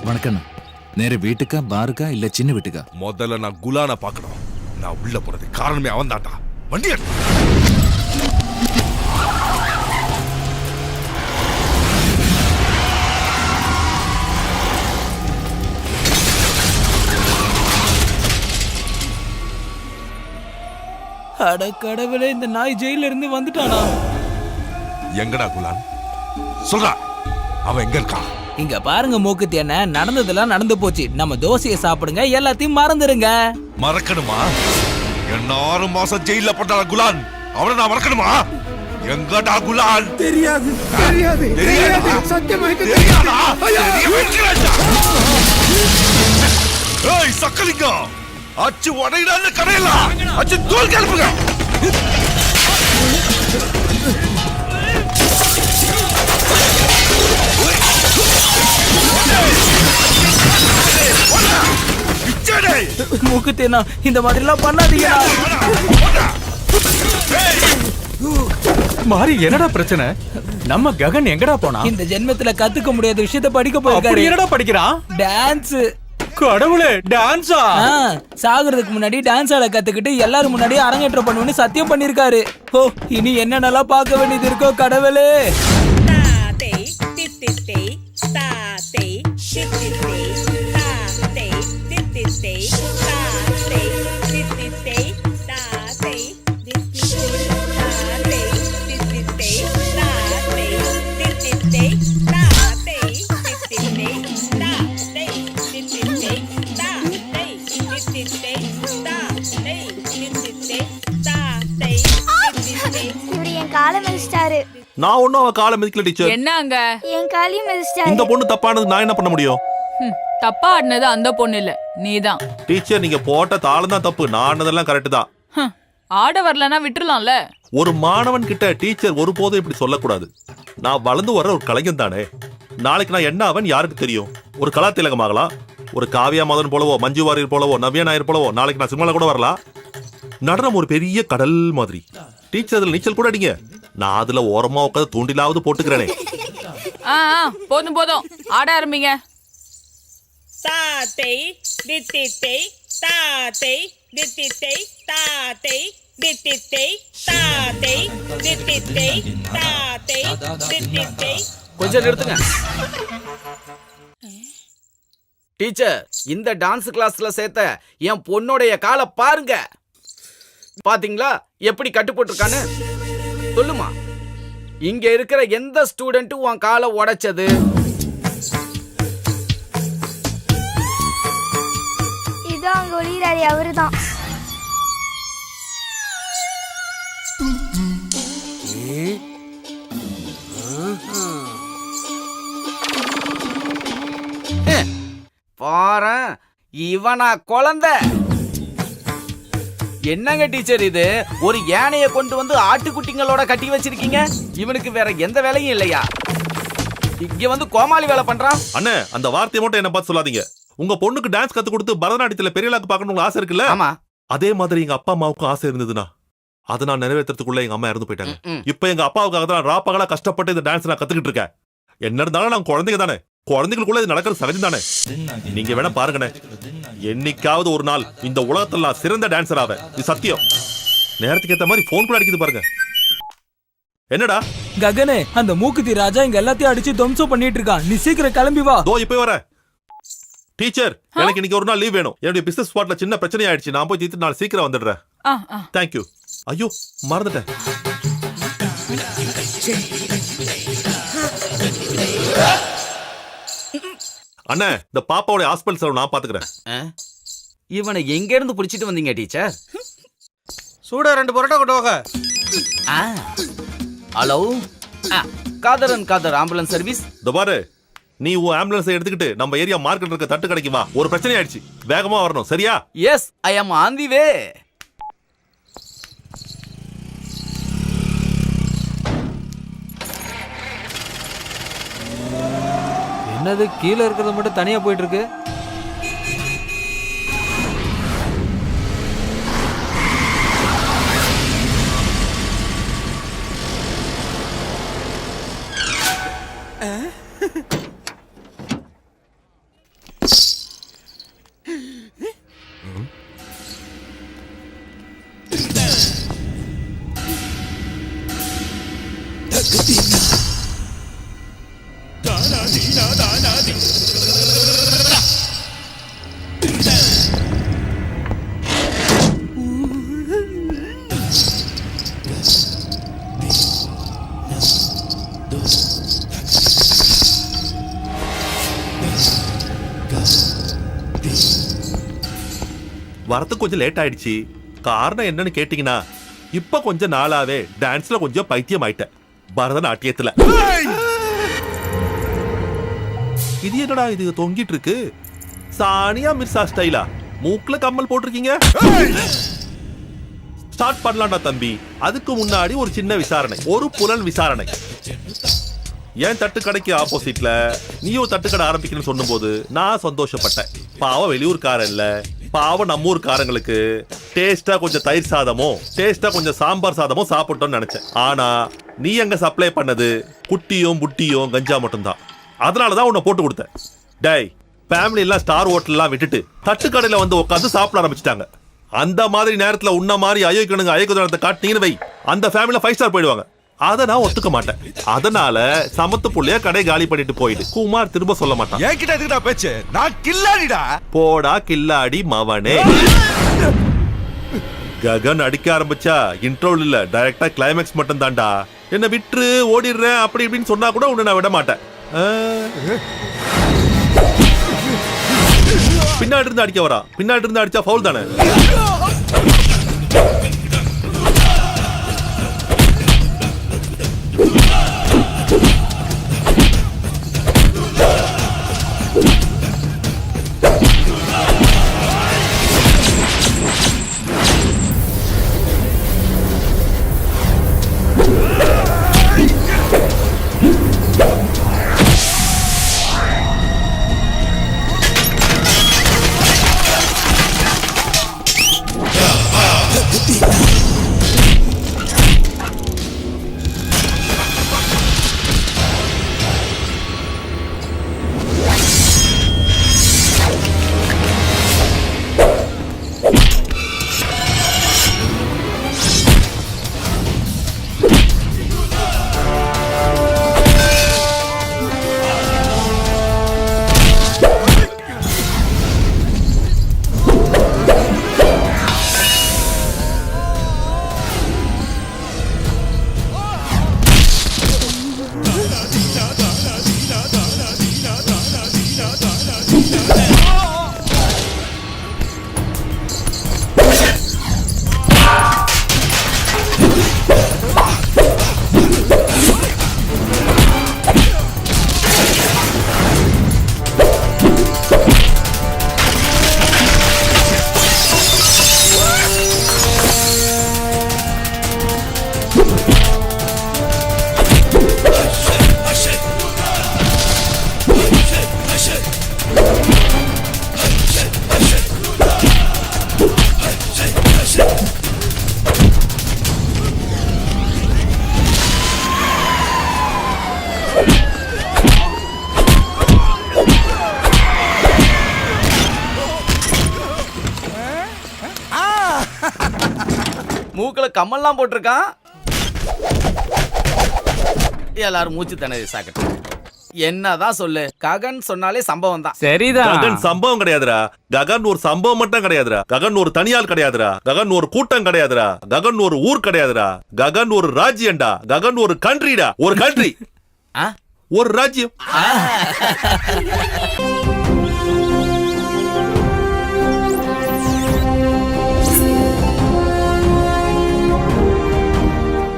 வணக்கம். நேர வீட்டுக்கா பாருக்கா இல்ல சின்ன வீட்டுக்கா? முதல்ல நான் குலான பாக்கணும். நான் உள்ள போறது காரணமே அவன் தான்டா. வண்டி எடு. அட கடவுளே, இந்த நாய் ஜெயில இருந்து வந்துட்டானா? எங்கடா குலான்? சொல்றா, அவன் எங்க இருக்கான்? இங்க பாருங்க மூக்குத்தி என்ன, நடந்ததெல்லாம் நடந்து போச்சு. நம்ம தோசையை சாப்பிடுங்க, எல்லாத்தையும் மறந்துருங்க. மறக்கணுமா? என்ன 6 மாசம் ஜெயில போட்டான் குலான். அவனை நான் மறக்கணுமா? எங்கடா குலான்? தெரியாது தெரியாது தெரியாது சத்தியமாக தெரியாதா? ஏய் சக்கலிங்கம், அச்சு உடையிடாத கடையில அச்சு தோல் கிளப்புங்க. மூக்குத்தேனா, இந்த மாதிரி எல்லாம் பண்ணாதீங்க. மாறி என்னடா பிரச்சனை? நம்ம ககன் எங்கடா போனா? இந்த ஜென்மத்துல கத்துக்க முடியாத விஷயத்த படிக்க போயிருக்காரு. என்னடா படிக்கிறான்? டான்ஸ். கடவுளே, டான்ஸா? சாகுறதுக்கு முன்னாடி டான்ஸ் ஆட கத்துக்கிட்டு எல்லாரும் முன்னாடி அரங்கேற்றம் பண்ணுவேன்னு சத்தியம் பண்ணிருக்காரு. ஓ, இனி என்னென்னலாம் பார்க்க வேண்டியது இருக்கோ கடவுளே. நான் ஒன்னும் அவ காலை மிதிக்கல டீச்சர். என்னங்க? என் காலையும் மிதிச்சிட்டாரு. இந்த பொண்ணு தப்பானது நான் என்ன பண்ண முடியும்? தப்பா ஆடினது அந்த பொண்ணு இல்ல, நீதான். டீச்சர், நீங்க போட்ட தாளம் தான் தப்பு. நான் ஆனதெல்லாம் கரெக்ட் தான். ஆட வரலன்னா விட்டுறலாம்ல. ஒரு மாணவன் கிட்ட டீச்சர் ஒருபோதும் இப்படி சொல்லக்கூடாது. நான் வளர்ந்து வர்ற ஒரு கலைஞன் தானே. நாளைக்கு நான் என்ன அவன் யாருக்கு தெரியும்? ஒரு கலா திலகம் ஆகலாம், ஒரு காவியா மதன் போலவோ, மஞ்சு வாரியர் போலவோ, நவ்யா நாயர் போலவோ. நாளைக்கு நான் சினிமால கூட வரலாம். நடனம் ஒரு பெரிய கடல் மாதிரி. டீச்சர் அதுல நீச்சல் கூட அடிங்க. நான் அதுல ஓரமா உட்காந்து தூண்டிலாவது போட்டுக்கிறேனே. போதும் போதும், ஆட ஆரம்பிங்க. தாத்தை தித்தித்தை தாத்தை தித்தித்தை தாத்தை தித்தித்தை தாத்தை தித்தித்தை தாத்தை தித்தித்தை. கொஞ்சம் நிறுத்துங்க டீச்சர். இந்த டான்ஸ் கிளாஸ்ல சேர்த்த என் பொண்ணுடைய காலை பாருங்க. பாத்தீங்களா எப்படி கட்டுப்பட்டிருக்கான்னு? சொல்லுமா, இங்க இருக்கிற எந்த ஸ்டூடெண்ட்டும் உன் காலை உடைச்சது? இதோ அங்க ஒளிராரு, அவருதான். பாரு, இவனா குழந்தை? என்னங்க டீச்சர் இது? ஒரு யானையை கொண்டு வந்து ஆட்டுக்குட்டிங்களோட கட்டி வச்சிருக்கீங்க. இவனுக்கு வேற எந்த வேலையும் இல்லையா? இங்க வந்து கோமாளி வேலை பண்றான். அண்ணே, அந்த வார்த்தையை மட்டும் என்ன பார்த்து சொல்லாதீங்க. உங்க பொண்ணுக்கு டான்ஸ் கத்து கொடுத்து பரதநாட்டியத்துல பெரிய ஆளாக்கு பார்க்கணும் ஆசை இருக்குல்ல? ஆமா. அதே மாதிரி எங்க அப்பா அம்மாவுக்கும் ஆசை இருந்ததுன்னா அதை நான் நிறைவேற்றத்துக்குள்ள எங்க அம்மா இறந்து போயிட்டாங்க. இப்ப எங்க அப்பாவுக்காக தான் ராப்பகலா கஷ்டப்பட்டு இந்த டான்ஸ் நான் கத்துக்கிட்டு இருக்கேன். என்ன இருந்தாலும் நான் குழந்தைங்க தானே. குழந்தைகளுக்குள்ள இது நடக்கிறது சகஜம் தானே. நீங்க வேணா பாருங்கண்ணே, என்னைக்காவது ஒரு நாள் இந்த உலகத்துல நான் சிறந்த டான்சர் ஆவேன். இது சத்தியம். நேரத்துக்கு ஏத்த மாதிரி போன் கூட அடிக்குது பாருங்க. என்னடா ககனே, அந்த மூக்குத்தி ராஜா இங்க எல்லாத்தையும் அடிச்சு துவம்சம் பண்ணிட்டு இருக்கான். நீ சீக்கிரம் கிளம்பி வா. தோ இப்ப வர. டீச்சர், எனக்கு இன்னைக்கு ஒரு நாள் லீவ் வேணும். என்னுடைய பிசினஸ் ஸ்பாட்ல சின்ன பிரச்சனை ஆயிடுச்சு. நான் போய் தீர்த்து நாள் சீக்கிரம் வந்துடுறேன். தேங்க்யூ. ஐயோ, மறந்துட்டேன். அண்ணா, இந்த பாப்பாவோட ஹாஸ்பிடல் செலவு நான் பாத்துக்கிறேன். இவனை எங்க இருந்து பிடிச்சிட்டு வந்தீங்க டீச்சர்? சூடா 2 பரோட்டா கொண்டு வாங்க. Hello, Khader Khader ambulance service. இந்த பாரு, நீ உன் ஆம்புலன்ஸை எடுத்துக்கிட்டு நம்ம ஏரியா மார்க்கெட் இருக்க தட்டு கடைக்கு வா. ஒரு பிரச்சனை ஆயிடுச்சு, வேகமா வரணும். சரியா? Yes, I am on the way. என்னது கீழே இருக்கிறது மட்டும் தனியா போயிட்டு இருக்கு? வரத்துக்கு கொஞ்சம் லேட் ஆயிடுச்சு. காரணம் என்னன்னு கேட்டீங்கன்னா, இப்ப கொஞ்ச நாளாவே டான்ஸ்ல கொஞ்சம் பைத்தியம் ஆயிட்டேன். பரதநாட்டியத்துல. இது என்னடா இது தொங்கிட்டு இருக்கு? சானியா மிர்சா ஸ்டைலா? மூக்குல கம்மல் போட்டிருக்கீங்க. ஸ்டார்ட் பண்ணலாம்டா தம்பி. அதுக்கு முன்னாடி ஒரு சின்ன விசாரணை, ஒரு புலன் விசாரணை. ஏன் தட்டுக்கடைக்கு ஆப்போசிட்ல நீயும் தட்டுக்கடை ஆரம்பிக்கணும்னு சொன்னும்போது நான் சந்தோஷப்பட்டேன். பாவம் வெளியூர்காரன் இல்ல, பாவம் நம்ம ஊர்காரங்களுக்கு டேஸ்டா கொஞ்சம் தயிர் சாதமோ டேஸ்டா கொஞ்சம் சாம்பார் சாதமோ சாப்பிட்டோம்னு நினைச்சேன். ஆனா நீ எங்க சப்ளை பண்ணது குட்டியும் புட்டியும் கஞ்சா மட்டும்தான். அதனாலதான் உன்னை போட்டு கொடுத்தேன். டேய், ஃபேமிலி எல்லாம் ஸ்டார் ஹோட்டல்லாம் விட்டுட்டு தட்டுக்கடையில வந்து உட்காந்து சாப்பிட ஆரம்பிச்சிட்டாங்க. அந்த மாதிரி நேரத்துல உன்ன மாதிரி அயோக்கியனுங்க அயோக்கியத்தை காட்டினீங்கன்னு வை, அந்த ஃபேமிலில 5 ஸ்டார் போயிடுவாங்க. அதை நான் ஒத்துக்க மாட்டேன். அதனால சமத்து புள்ளைய கடை காலி பண்ணிட்டு போயிடு. குமார் திரும்ப சொல்ல மாட்டான். என்கிட்ட எதுக்குடா பேச்சு? நான் கில்லாடிடா. போடா கில்லாடி மவனே. ககன் அடிக்க ஆரம்பிச்சா இன்ட்ரோல் இல்ல, டைரக்டா கிளைமேக்ஸ் மட்டும் தான்டா. என்ன விட்டுரு ஓடிடுறேன் அப்படி இப்படின்னு சொன்னா கூட உன்னை நான் விட மாட்டேன். பின்னாடி இருந்து அடிக்க வரா, பின்னாடி இருந்து அடிச்சா ஃபவுல் தானே. மூக்குல கம்மல்லாம் போட்டிருக்கான். எல்லாரும் மூச்சு திணறி சாக்கட்டும். என்னதான் சொல்லு, ககன் சொன்னாலே சம்பவம் தான். சரிதான். ககன் சம்பவம் கிடையாதுடா. ககன் ஒரு சம்பவம் மட்டும் கிடையாதுடா. ககன் ஒரு தனியால் கிடையாதுடா. ககன் ஒரு கூட்டம் கிடையாதுடா. ககன் ஒரு ஊர் கிடையாதுடா. ககன் ஒரு ராஜ்யம்டா. ககன் ஒரு கண்ட்ரிடா. ஒரு கண்ட்ரி, ஒரு ராஜ்யம்.